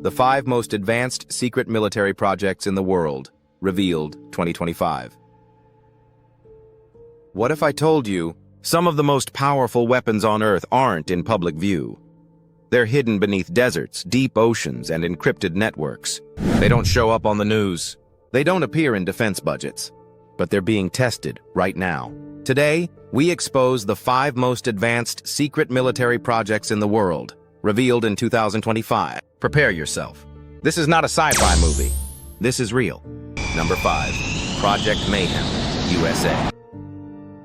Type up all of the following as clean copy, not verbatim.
The 5 most advanced secret military projects in the world, revealed 2025. What if I told you some of the most powerful weapons on Earth aren't in public view? They're hidden beneath deserts, deep oceans, and encrypted networks. They don't show up on the news. They don't appear in defense budgets. But they're being tested right now. Today, we expose the 5 most advanced secret military projects in the world, revealed in 2025. Prepare yourself. This is not a sci-fi movie. This is real. Number 5. Project Mayhem, USA.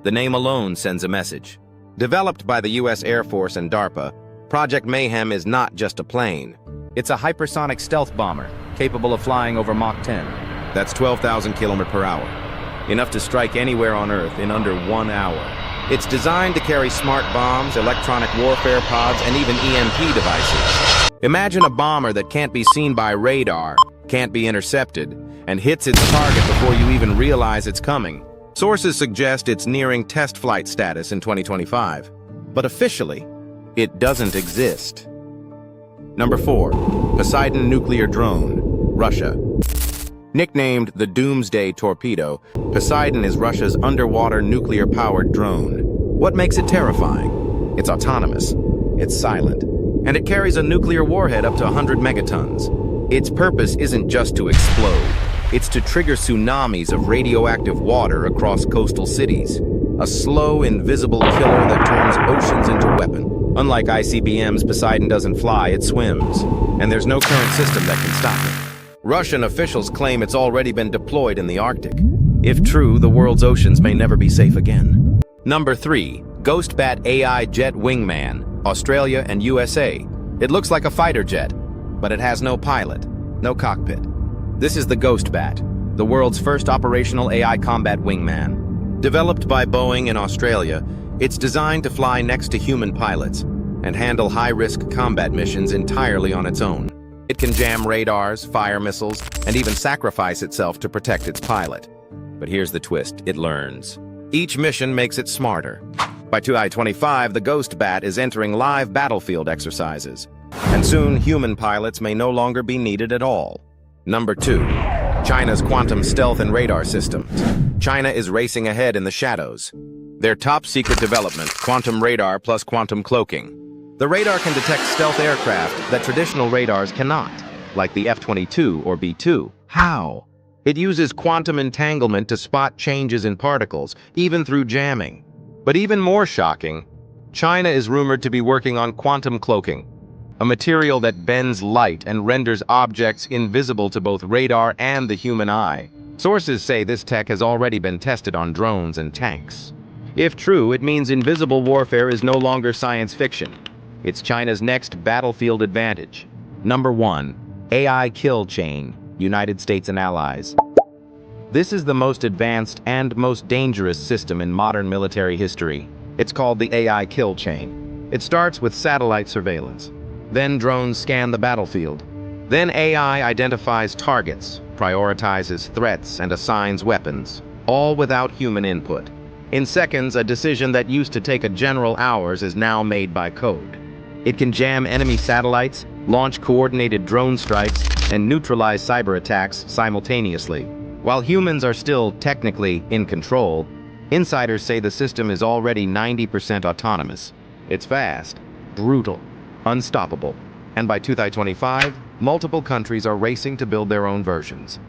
The name alone sends a message. Developed by the U.S. Air Force and DARPA, Project Mayhem is not just a plane. It's a hypersonic stealth bomber, capable of flying over Mach 10. That's 12,000 km/h. Enough to strike anywhere on Earth in under 1 hour. It's designed to carry smart bombs, electronic warfare pods, and even EMP devices. Imagine a bomber that can't be seen by radar, can't be intercepted, and hits its target before you even realize it's coming. Sources suggest it's nearing test flight status in 2025. But officially, it doesn't exist. Number 4. Poseidon nuclear drone, Russia. Nicknamed the Doomsday Torpedo, Poseidon is Russia's underwater nuclear-powered drone. What makes it terrifying? It's autonomous, it's silent, and it carries a nuclear warhead up to 100 megatons. Its purpose isn't just to explode, it's to trigger tsunamis of radioactive water across coastal cities. A slow, invisible killer that turns oceans into weapon. Unlike ICBMs, Poseidon doesn't fly, it swims, and there's no current system that can stop it. Russian officials claim it's already been deployed in the Arctic. If true, the world's oceans may never be safe again. Number 3. Ghostbat AI Jet Wingman, Australia and USA. It looks like a fighter jet, but it has no pilot, no cockpit. This is the Ghostbat, the world's first operational AI combat wingman. Developed by Boeing in Australia, it's designed to fly next to human pilots and handle high-risk combat missions entirely on its own. It can jam radars, fire missiles, and even sacrifice itself to protect its pilot. But here's the twist, it learns. Each mission makes it smarter. By 2025, the Ghostbat is entering live battlefield exercises, and soon human pilots may no longer be needed at all. Number 2. China's quantum stealth and radar systems. China is racing ahead in the shadows. Their top-secret development, quantum radar plus quantum cloaking. The radar can detect stealth aircraft that traditional radars cannot, like the F-22 or B-2. How? It uses quantum entanglement to spot changes in particles, even through jamming. But even more shocking, China is rumored to be working on quantum cloaking, a material that bends light and renders objects invisible to both radar and the human eye. Sources say this tech has already been tested on drones and tanks. If true, it means invisible warfare is no longer science fiction. It's China's next battlefield advantage. Number 1. AI Kill Chain, United States and Allies. This is the most advanced and most dangerous system in modern military history. It's called the AI Kill Chain. It starts with satellite surveillance. Then drones scan the battlefield. Then AI identifies targets, prioritizes threats, and assigns weapons, all without human input. In seconds, a decision that used to take a general hours is now made by code. It can jam enemy satellites, launch coordinated drone strikes, and neutralize cyber attacks simultaneously. While humans are still technically in control, insiders say the system is already 90% autonomous. It's fast, brutal, unstoppable, and by 2025, multiple countries are racing to build their own versions.